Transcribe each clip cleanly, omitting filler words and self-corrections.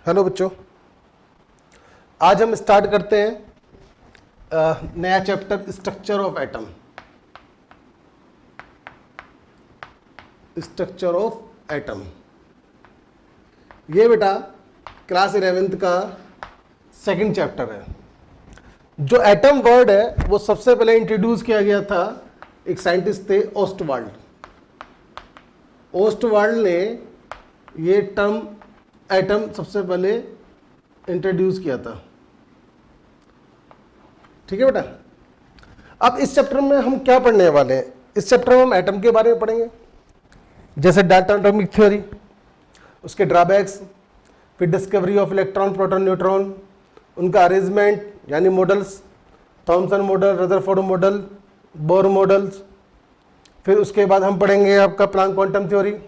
Hello बच्चों, आज हम स्टार्ट करते हैं नया chapter structure of atom. Structure of atom ये बेटा क्लास 11th का सेकंड चैप्टर है। जो एटम वर्ड है वो सबसे पहले इंट्रोड्यूस किया गया था, एक साइंटिस्ट थे ओस्टवाल्ड। ओस्टवाल्ड ने ये टर्म एटम सबसे पहले इंट्रोड्यूस किया था। ठीक है बेटा। अब इस चैप्टर में हम क्या पढ़ने वाले हैं? इस चैप्टर में हम एटम के बारे में पढ़ेंगे, जैसे डाल्टन एटॉमिक थ्योरी, उसके ड्रॉबैक्स, फिर discovery of electron, proton, neutron, उनका अरेंजमेंट यानी models, Thomson model, Rutherford model, Bohr models. फिर उसके बाद हम पढ़ेंगे आपका Planck quantum theory,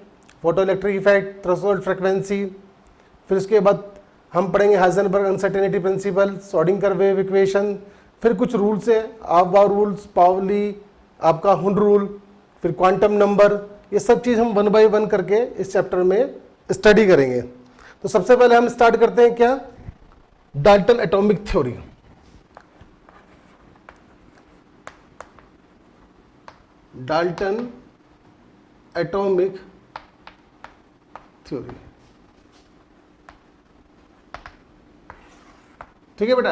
photo electric effect, threshold frequency. फिर उसके बाद हम पढ़ेंगे Heisenberg uncertainty principle, Schrodinger wave equation. फिर कुछ रूल्स हैं, आफबाउ रूल्स, पाउली, आपका हुंड रूल, फिर क्वांटम नंबर। ये सब चीज़ हम वन बाय वन करके इस चैप्टर में स्टडी करेंगे। तो सबसे पहले हम स्टार्ट करते हैं क्या, Dalton atomic theory. Dalton atomic theory. ठीक है बेटा।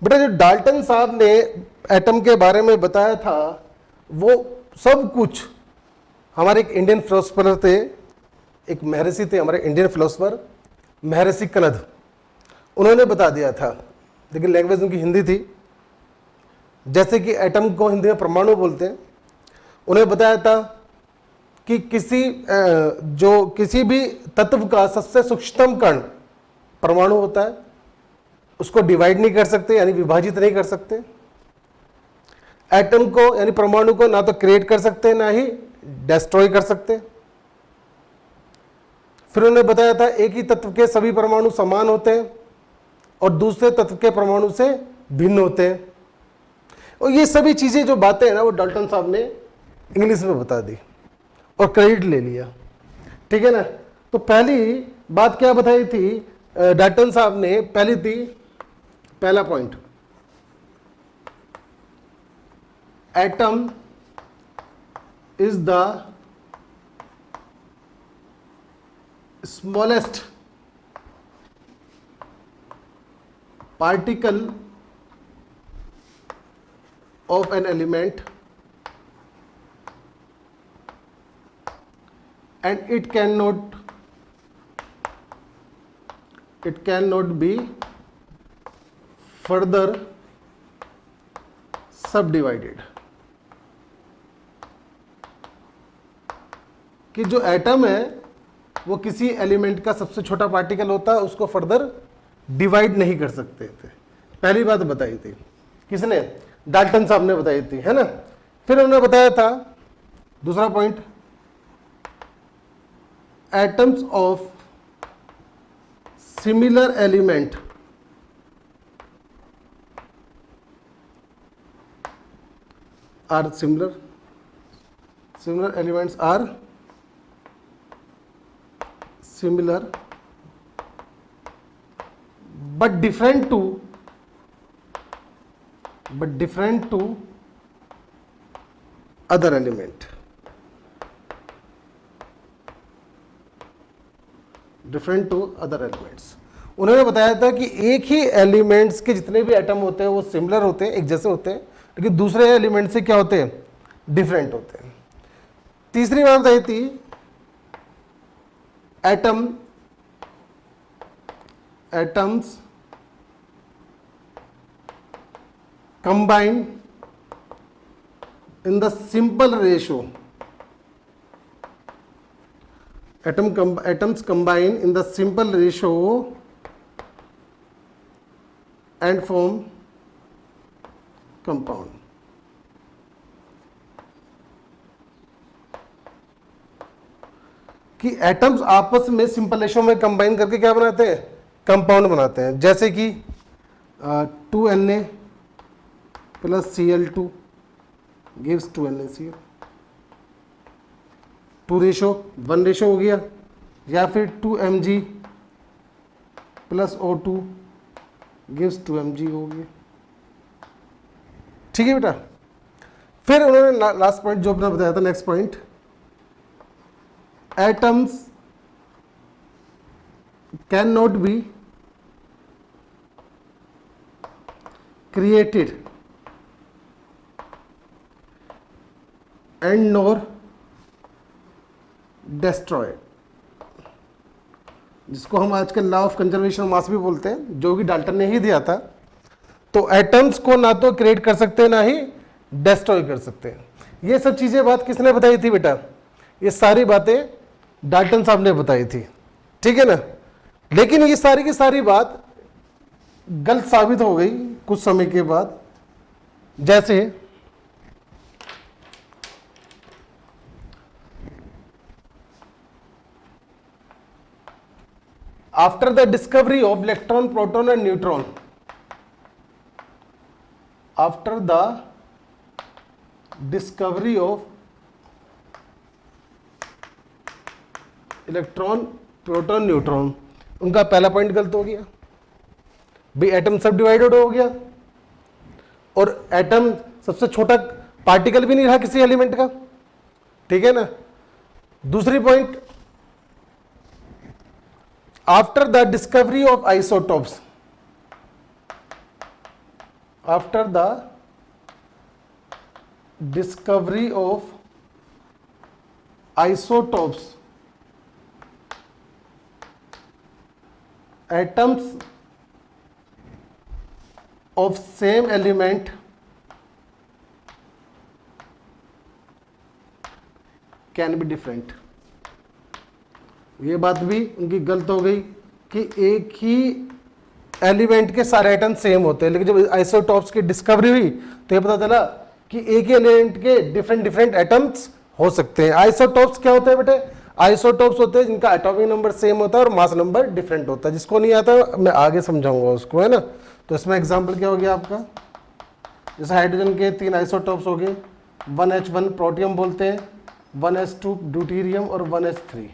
बेटा जो डाल्टन साहब ने एटम के बारे में बताया था वो सब कुछ हमारे एक इंडियन फिलोसफर थे, एक महर्षि थे हमारे इंडियन फिलोसफर, महर्षि कनद। उन्होंने बता दिया था, लेकिन लैंग्वेज उनकी हिंदी थी। जैसे कि एटम को हिंदी में परमाणु बोलते हैं। उन्हें बताया था कि किसी भी तत्व का सबसे सूक्ष्मतम कण परमाणु होता है, उसको डिवाइड नहीं कर सकते यानी विभाजित नहीं कर सकते। एटम को यानी परमाणु को ना तो क्रिएट कर सकते ना ही डिस्ट्रॉय कर सकते। फिर उन्होंने बताया था एक ही तत्व के सभी परमाणु समान होते हैं और दूसरे तत्व के परमाणु से भिन्न होते हैं। और ये सभी चीजें जो बातें हैं ना, वो डाल्टन साहब ने इंग्लिश में बता दी और क्रेडिट ले लिया। ठीक है ना। तो पहली बात क्या बताई थी डाल्टन साहब ने? पहला point, atom is the smallest particle of an element and it cannot be further subdivided। कि जो एटम है वो किसी एलिमेंट का सबसे छोटा पार्टिकल होता है, उसको फर्दर डिवाइड नहीं कर सकते थे। पहली बात बताई थी किसने? डाल्टन साहब ने बताई थी, है ना। फिर उन्होंने बताया था दूसरा point, atoms of similar element are similar elements are similar but different to other element। Different to other elements. उन्होंने बताया था कि एक ही एलिमेंट्स के जितने भी एटम होते हैं वो सिमिलर होते हैं, एक जैसे होते हैं, लेकिन दूसरे एलिमेंट से क्या होते हैं? डिफरेंट होते हैं। तीसरी बात बताई थी, atoms combine in the simple ratio. Atoms combine in the simple ratio and form compound। कि एटम्स आपस में सिंपल रेशियो में कंबाइन करके क्या बनाते हैं? कंपाउंड बनाते हैं। जैसे कि 2Na plus Cl2 gives 2NaCl। 2:1 ratio हो गया, या फिर 2mg plus O2 gives 2 mg हो गया। ठीक है बेटा। फिर उन्होंने लास्ट पॉइंट जो अपना बताया था, next point, atoms can not be created and nor destroyed, जिसको हम आजकल लॉ ऑफ कंजर्वेशन मास भी बोलते हैं, जो कि डाल्टन ने ही दिया था। तो एटम्स को ना तो क्रिएट कर सकते हैं ना ही डिस्ट्रॉय कर सकते हैं। ये सब चीजें बात किसने बताई थी बेटा? ये सारी बातें डाल्टन साहब ने बताई थी, ठीक है ना। लेकिन ये सारी की सारी बात गलत साबित हो गई कुछ समय के बाद। जैसे after the discovery of electron, proton and neutron, after the discovery of electron, proton, neutron, उनका पहला पॉइंट गलत हो गया भाई। एटम सब डिवाइडेड हो गया और एटम सबसे छोटा पार्टिकल भी नहीं रहा किसी एलिमेंट का, ठीक है ना। दूसरी point, after the discovery of isotopes, after the discovery of isotopes, atoms of same element can be different। ये बात भी उनकी गलत हो गई कि एक ही एलिमेंट के सारे एटम सेम होते हैं। लेकिन जब आइसोटॉप्स की डिस्कवरी हुई तो ये पता चला कि एक ही एलिमेंट के डिफरेंट डिफरेंट एटम्स हो सकते हैं। आइसोटॉप्स क्या होते हैं बेटे? आइसोटॉप्स होते हैं जिनका एटॉमिक नंबर सेम होता है और मास नंबर डिफरेंट होता है। जिसको नहीं आता मैं आगे समझाऊंगा उसको, है ना। तो इसमें एग्जाम्पल क्या हो गया आपका, जैसे हाइड्रोजन के 3 आइसोटॉप्स हो गए, 1H1 प्रोटियम बोलते हैं, 1H2 ड्यूटीरियम और 1H3,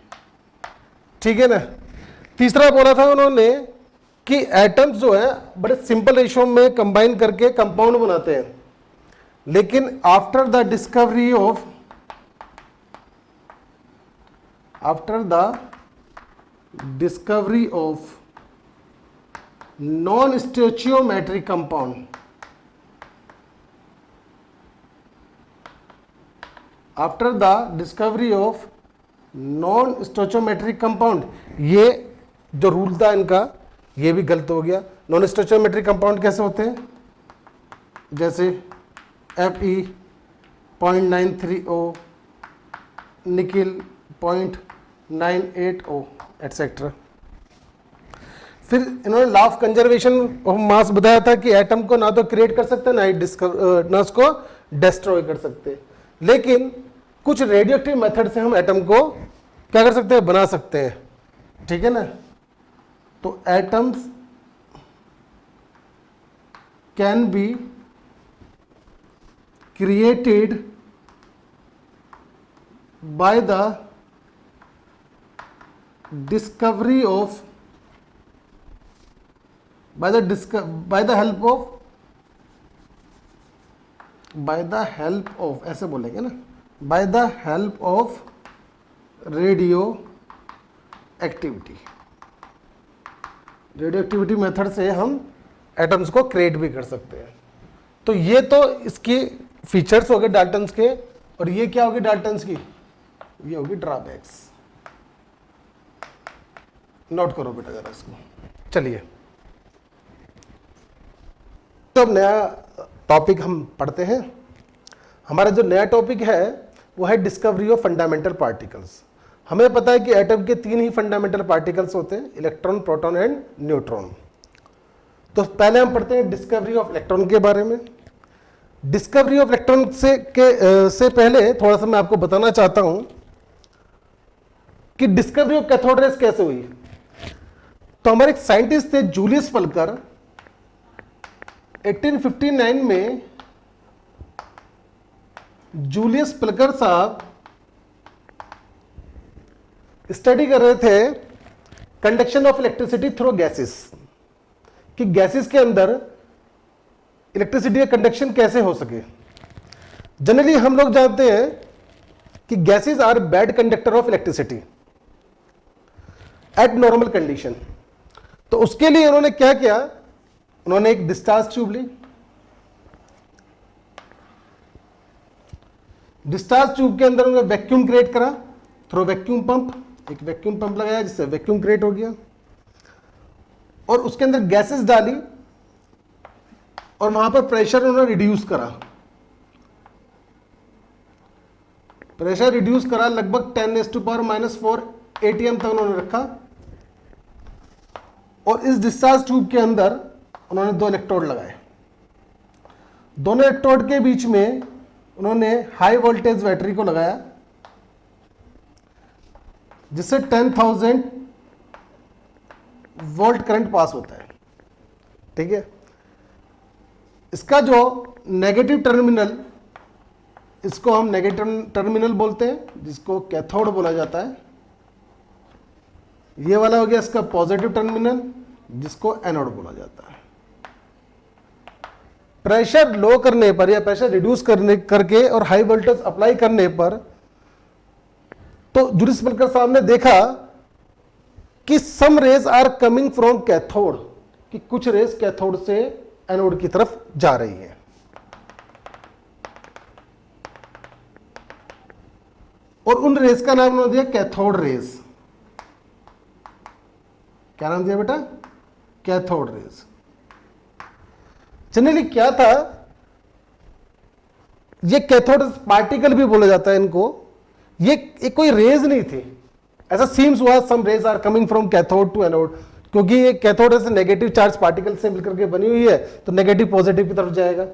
ठीक है ना। तीसरा बोला था उन्होंने कि एटम्स जो है बड़े सिंपल रेशियो में कंबाइन करके कंपाउंड बनाते हैं, लेकिन after the discovery of non stoichiometric compound, after the discovery of non stoichiometric compound, ये जो रूल था इनका ये भी गलत हो गया। नॉन स्टोइचियोमेट्रिक कंपाउंड कैसे होते हैं? जैसे Fe.930, निकिल 0.980 एटसेट्रा। फिर इन्होंने law of conservation of mass बताया था कि एटम को ना तो क्रिएट कर सकते ना ही ना उसको डिस्ट्रॉय कर सकते, लेकिन कुछ रेडियोएक्टिव मेथड से हम एटम को क्या कर सकते हैं? बना सकते हैं, ठीक है ना। तो atoms can be created by the discovery of by the help of ऐसे बोलेंगे ना, by the help of radio activity method से हम एटम्स को क्रिएट भी कर सकते हैं। तो ये तो इसकी फीचर्स हो गए डाल्टन्स के, और ये क्या होगी डाल्टन्स की? ये होगी ड्रॉबैक्स। नोट करो बेटा जरा इसको। चलिए तो अब नया टॉपिक हम पढ़ते हैं। हमारा जो नया टॉपिक है वो है डिस्कवरी ऑफ फंडामेंटल पार्टिकल्स। हमें पता है कि एटम के 3 ही फंडामेंटल पार्टिकल्स होते हैं, इलेक्ट्रॉन, प्रोटॉन एंड न्यूट्रॉन। तो पहले हम पढ़ते हैं डिस्कवरी ऑफ इलेक्ट्रॉन के बारे में। डिस्कवरी ऑफ इलेक्ट्रॉन से पहले थोड़ा सा मैं आपको बताना चाहता हूं कि डिस्कवरी ऑफ कैथोड रेज कैसे हुई। तो हमारे एक साइंटिस्ट थे जूलियस पल्कर, 1859 में जूलियस पल्कर साहब स्टडी कर रहे थे conduction of electricity through gases, कि गैसेस के अंदर इलेक्ट्रिसिटी का कंडक्शन कैसे हो सके। जनरली हम लोग जानते हैं कि gases are bad conductor of electricity at normal condition. तो उसके लिए उन्होंने क्या किया, उन्होंने एक डिस्चार्ज ट्यूब ली, डिस्चार्ज ट्यूब के अंदर उन्होंने वैक्यूम क्रिएट करा थ्रू वैक्यूम पंप, एक वैक्यूम पंप लगाया जिससे वैक्यूम क्रिएट हो गया, और उसके अंदर गैसेस डाली और वहां पर प्रेशर उन्होंने रिड्यूस करा। प्रेशर रिड्यूस करा लगभग 10⁻⁻⁴ ATM तक उन्होंने रखा, और इस डिस्चार्ज ट्यूब के अंदर उन्होंने 2 इलेक्ट्रोड लगाए। दोनों इलेक्ट्रोड के बीच में उन्होंने हाई वोल्टेज बैटरी को लगाया जिससे 10,000 वोल्ट करंट पास होता है। ठीक है, इसका जो नेगेटिव टर्मिनल, इसको हम नेगेटिव टर्मिनल बोलते हैं, जिसको कैथोड बोला जाता है। ये वाला हो गया इसका पॉजिटिव टर्मिनल, जिसको एनोड बोला जाता है। प्रेशर लो करने पर या प्रेशर रिड्यूस करके और हाई वोल्टेज अप्लाई करने पर, तो जूरिस बल्कर साहब ने देखा कि some rays are coming from cathode, कि कुछ रेज कैथोड से एनोड की तरफ जा रही है। और उन रेज का नाम उन्होंने दिया कैथोड रेज। क्या नाम दिया बेटा? Cathode rays. जनरली क्या था, ये कैथोड पार्टिकल भी बोला जाता है इनको, ये कोई रेज नहीं थी। ऐसा सीम्स हुआ some rays are coming from cathode to anode, क्योंकि ये कैथोड ऐसे नेगेटिव चार्ज पार्टिकल से मिलकर के बनी हुई है, तो नेगेटिव पॉजिटिव की तरफ जाएगा।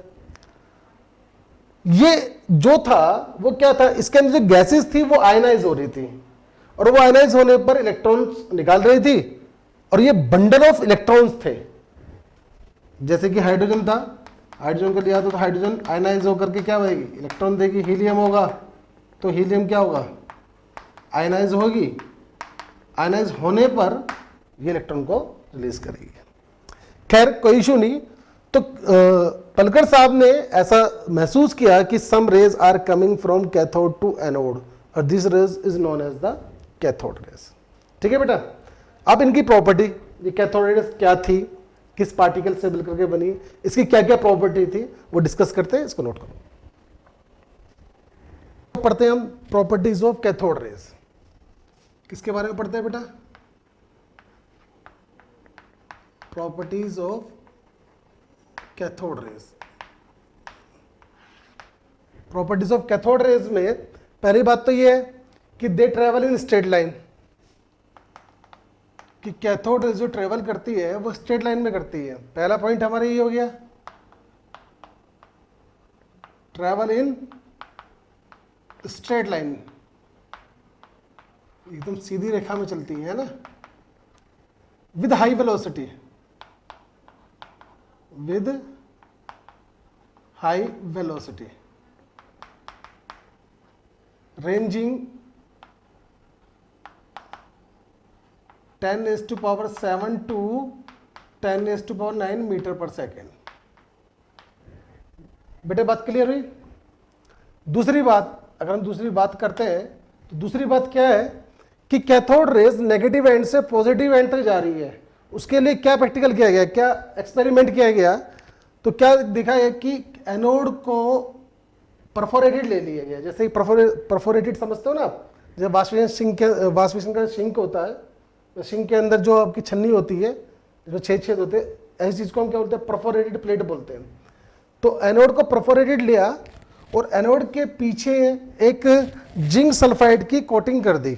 ये जो था वो क्या था, इसके अंदर जो गैसेस थी वो आयनाइज हो रही थी, और वो आयनाइज होने पर इलेक्ट्रॉन्स निकाल रही थी, और ये बंडल ऑफ इलेक्ट्रॉन्स थे। जैसे कि हाइड्रोजन था, हाइड्रोजन को लिया तो हाइड्रोजन आयनाइज होकर के क्या बनेगी, इलेक्ट्रॉन देगी। हीलियम होगा तो हीलियम क्या होगा, आयनाइज होगी। आयनाइज होने पर ये इलेक्ट्रॉन को रिलीज करेगी। खैर कोई इशू नहीं। तो पलकर साहब ने ऐसा महसूस किया कि some rays are coming from cathode to anode, और this rays is known as the cathode rays. ठीक है बेटा, अब इनकी प्रॉपर्टी, ये कैथोड रेज क्या थी, किस पार्टिकल से मिलकर के बनी, इसकी क्या क्या प्रॉपर्टी थी, वो डिस्कस करते हैं। इसको नोट करो। पढ़ते हैं हम प्रॉपर्टीज ऑफ कैथोड रेज। किसके बारे में पढ़ते हैं बेटा? Properties of cathode rays. Properties of cathode rays में पहली बात तो ये है कि they travel in straight line, कि कैथोड रेज जो ट्रेवल करती है वो स्ट्रेट लाइन में करती है। पहला पॉइंट हमारा ये हो गया, ट्रेवल इन स्ट्रेट लाइन, एकदम सीधी रेखा में चलती है ना, with high velocity, with high velocity, ranging 10⁻⁷ to 10⁻⁹ metre पर सेकेंड। बेटे बात क्लियर हुई? दूसरी बात, अगर हम दूसरी बात करते हैं तो दूसरी बात क्या है कि कैथोड रेज नेगेटिव एंड से पॉजिटिव एंड तक जा रही है। उसके लिए क्या प्रैक्टिकल किया गया, क्या एक्सपेरिमेंट किया गया, तो क्या दिखा है कि एनोड को परफोरेटेड ले लिया गया। जैसे परफोरेटेड समझते हो ना आप, जैसे वाष्पीकरण का सिंक होता है, तो सिंक के अंदर जो आपकी छन्नी होती है, जो छेद होते हैं, ऐसी चीज को हम क्या बोलते हैं, परफोरेटेड प्लेट बोलते हैं। तो एनोड को परफोरेटेड लिया और एनोड के पीछे एक जिंक सल्फाइड की कोटिंग कर दी।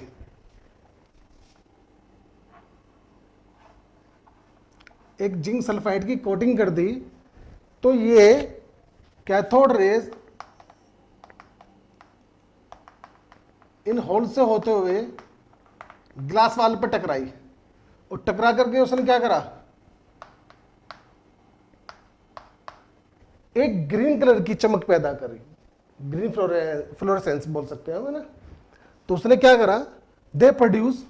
एक जिंक सल्फाइड की कोटिंग कर दी, तो ये कैथोड रेज इन होल से होते हुए ग्लास वाल पर टकराई, और टकरा करके उसने क्या करा, एक ग्रीन कलर की चमक पैदा करी, ग्रीन फ्लोरेसेंस बोल सकते हैं ना। तो उसने क्या करा, they produce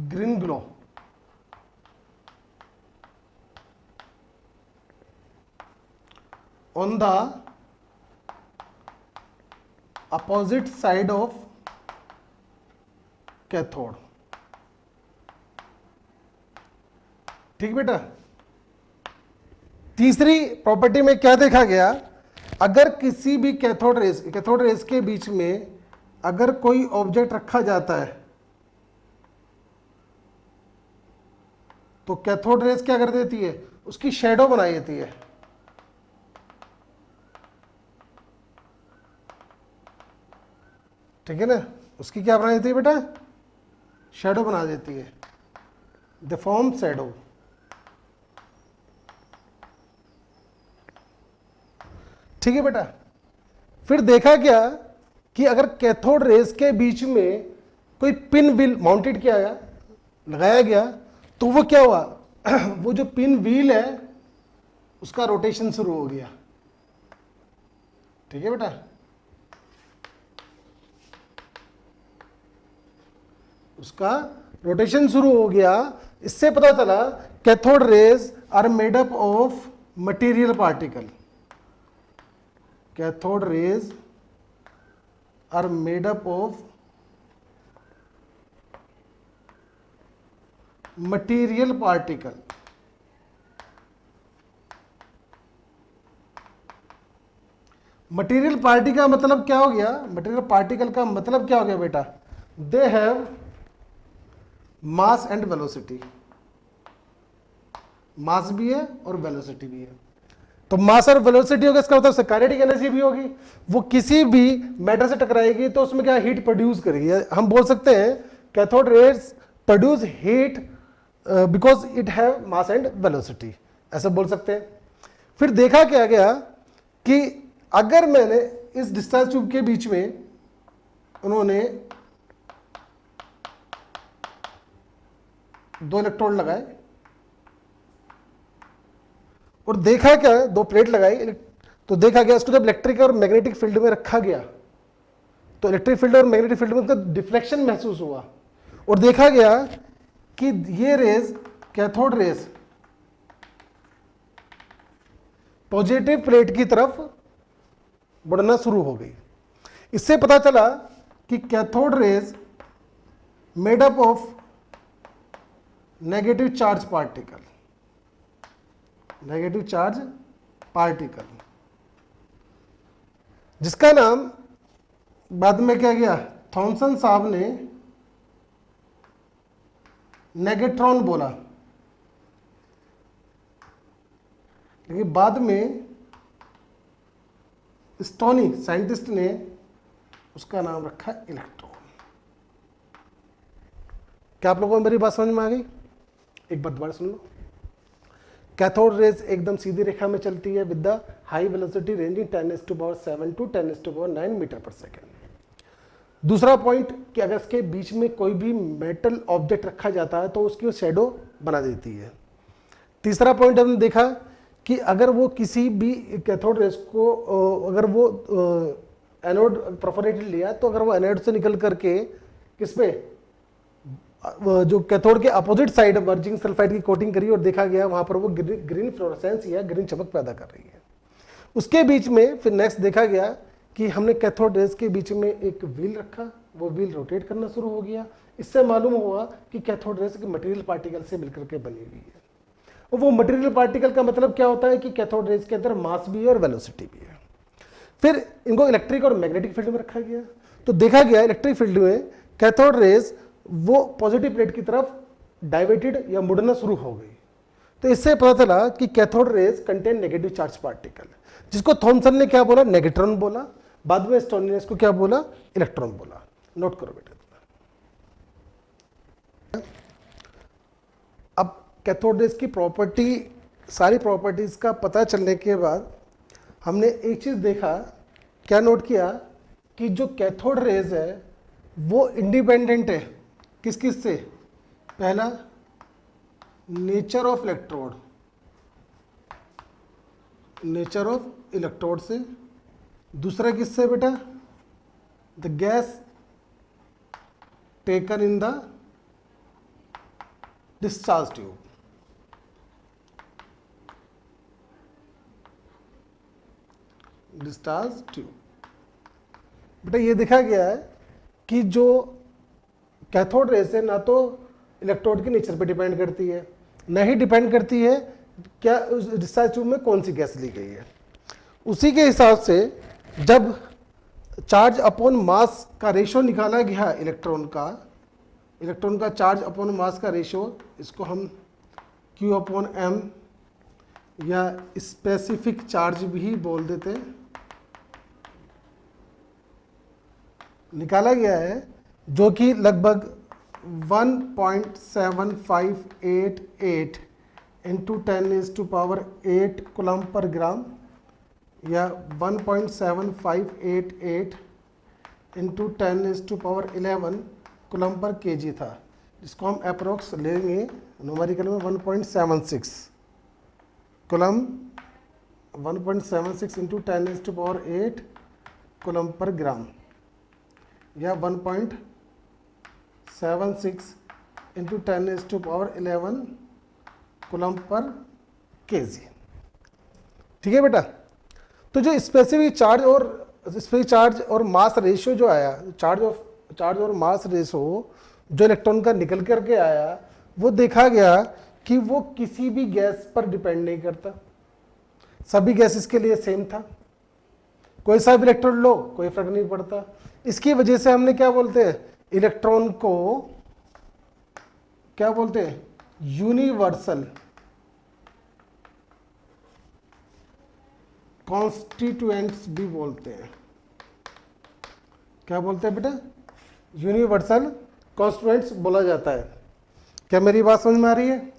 green glow on the opposite side of cathode. ठीक बेटा। तीसरी प्रॉपर्टी में क्या देखा गया, अगर किसी भी कैथोड रेस के बीच में अगर कोई ऑब्जेक्ट रखा जाता है तो कैथोड रेस क्या कर देती है, उसकी शैडो बनाई देती है। ठीक है ना, उसकी क्या बना देती है बेटा, शैडो बना देती है, द फॉर्म शैडो। ठीक है बेटा। फिर देखा गया कि अगर कैथोड रेस के बीच में कोई पिन व्हील माउंटेड किया गया, लगाया गया, तो वो क्या हुआ वो जो पिन व्हील है उसका रोटेशन शुरू हो गया। ठीक है बेटा। उसका रोटेशन शुरू हो गया। इससे पता चला cathode rays are made up of material particle. Cathode rays are made up of material particle. Material particle का मतलब क्या हो गया, मटेरियल पार्टिकल का मतलब क्या हो गया बेटा, they have mass and velocity. Mass भी है और वेलोसिटी भी है। तो मास और वेलोसिटी होगा, इसका मतलब काइनेटिक एनर्जी भी होगी। वो किसी भी मैटर से टकराएगी तो उसमें क्या हीट प्रोड्यूस करेगी। हम बोल सकते हैं cathode rays produce heat because it have mass and velocity, ऐसा बोल सकते हैं। फिर देखा क्या गया कि अगर मैंने इस डिस्चार्ज ट्यूब के बीच में उन्होंने 2 इलेक्ट्रोड लगाए और देखा क्या, 2 प्लेट लगाई, तो देखा गया इसको जब इलेक्ट्रिक और मैग्नेटिक फील्ड में रखा गया तो इलेक्ट्रिक फील्ड और मैग्नेटिक फील्ड में उसका डिफ्लेक्शन महसूस हुआ और देखा गया कि ये rays, cathode rays positive plate की तरफ बढ़ना शुरू हो गई। इससे पता चला कि cathode rays made up of negative charge particle. Negative charge particle जिसका नाम बाद में क्या गया, थॉमसन साहब ने नेगेट्रॉन बोला, लेकिन बाद में स्टोनी साइंटिस्ट ने उसका नाम रखा इलेक्ट्रॉन। क्या आप लोगों को मेरी बात समझ में आ गई? एक बात दोबारा सुन लो। कैथोड रेज एकदम सीधी रेखा में चलती है with the high velocity ranging 10⁷ to 10⁹ metre पर सेकेंड। दूसरा पॉइंट कि अगर इसके बीच में कोई भी मेटल ऑब्जेक्ट रखा जाता है तो उसकी शैडो बना देती है। तीसरा पॉइंट हमने देखा कि अगर वो किसी भी कैथोड रेज को अगर वो एनोड परफोरेटेड लिया तो अगर वो एनोड से निकल करके किस पे, जो कैथोड के अपोजिट साइड वर्जिंग सल्फाइड की कोटिंग करी और देखा गया वहां पर वो ग्रीन फ्लोरेसेंस या ग्रीन चमक पैदा कर रही है। उसके बीच में फिर नेक्स्ट देखा गया कि हमने कैथोड रेज के बीच में एक व्हील रखा, वो व्हील रोटेट करना शुरू हो गया। इससे मालूम हुआ कि कैथोड रेज के मटेरियल पार्टिकल से मिलकर के बनी हुई है। और वो मटेरियल पार्टिकल का मतलब क्या होता है कि कैथोड रेज के अंदर मास भी है और वेलोसिटी भी है। फिर इनको इलेक्ट्रिक और मैग्नेटिक फील्ड में रखा गया तो देखा गया इलेक्ट्रिक फील्ड में कैथोड रेज वो पॉजिटिव प्लेट की तरफ डाइवर्टेड या मुड़ना शुरू हो गई। तो इससे पता चला कि cathode rays contain negative charge particle, जिसको थॉमसन ने क्या बोला, नेगेट्रॉन बोला। बाद में स्टोनी ने इसको क्या बोला, इलेक्ट्रॉन बोला। नोट करो बेटा। अब कैथोड रेज की प्रॉपर्टी, सारी प्रॉपर्टीज का पता चलने के बाद हमने एक चीज देखा, क्या नोट किया कि जो कैथोड रेज है वो इंडिपेंडेंट है किस किस से। पहला nature of electrode, nature of electrode से। दूसरा किससे बेटा, the gas taken in the discharge tube, discharge tube. बेटा ये देखा गया है कि जो कैथोड रेस है ना तो इलेक्ट्रोड के नेचर पे डिपेंड करती है, न ही डिपेंड करती है क्या उस डिस्चार्ज ट्यूब में कौन सी गैस ली गई है। उसी के हिसाब से जब चार्ज अपॉन मास का रेशो निकाला गया इलेक्ट्रॉन का चार्ज अपॉन मास का रेशो, इसको हम Q अपॉन M या स्पेसिफिक चार्ज भी बोल देते हैं, निकाला गया है, जो कि लगभग 1.7588 इंटू 10⁸ कूलम पर ग्राम या 1.7588 इंटू 10⁻11 कूलम पर केजी था, जिसको हम अप्रोक्स लेंगे न्यूमेरिकल में 1.76 कूलम, 1.76 इंटू 10⁸ कूलम पर ग्राम या 1.76 इंटू 10⁻11 कूलम पर केजी। ठीक है बेटा। तो जो स्पेसिफिक चार्ज और मास रेशियो जो आया, चार्ज और मास रेशियो जो इलेक्ट्रॉन का निकल करके आया, वो देखा गया कि वो किसी भी गैस पर डिपेंड नहीं करता, सभी गैसेस के लिए सेम था, कोई सा भी इलेक्ट्रॉन लो कोई फर्क नहीं पड़ता। इसकी वजह से हमने क्या बोलते हैं, इलेक्ट्रॉन को क्या बोलते हैं, यूनिवर्सल कॉन्स्टिट्यूएंट्स भी बोलते हैं। क्या बोलते हैं बेटा, यूनिवर्सल कॉन्स्टिट्यूएंट्स बोला जाता है। क्या मेरी बात समझ में आ रही है?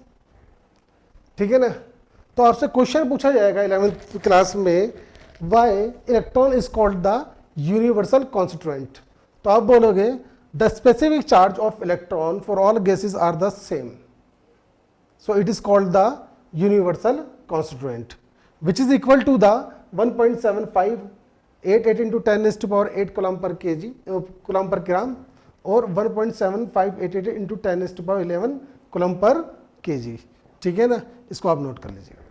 ठीक है ना। तो आपसे क्वेश्चन पूछा जाएगा 11th क्लास में, why electron is called the universal constituent. तो आप बोलोगे the specific charge of electron for all gases are the same, so it is called the universal constituent, which is equal to the 1.7588 into 10⁸ coulomb पर kg, coulomb पर gram, और 1.7588 into 10⁻11 coulomb पर KG. ठीक है ना, इसको आप note कर लीजिएगा।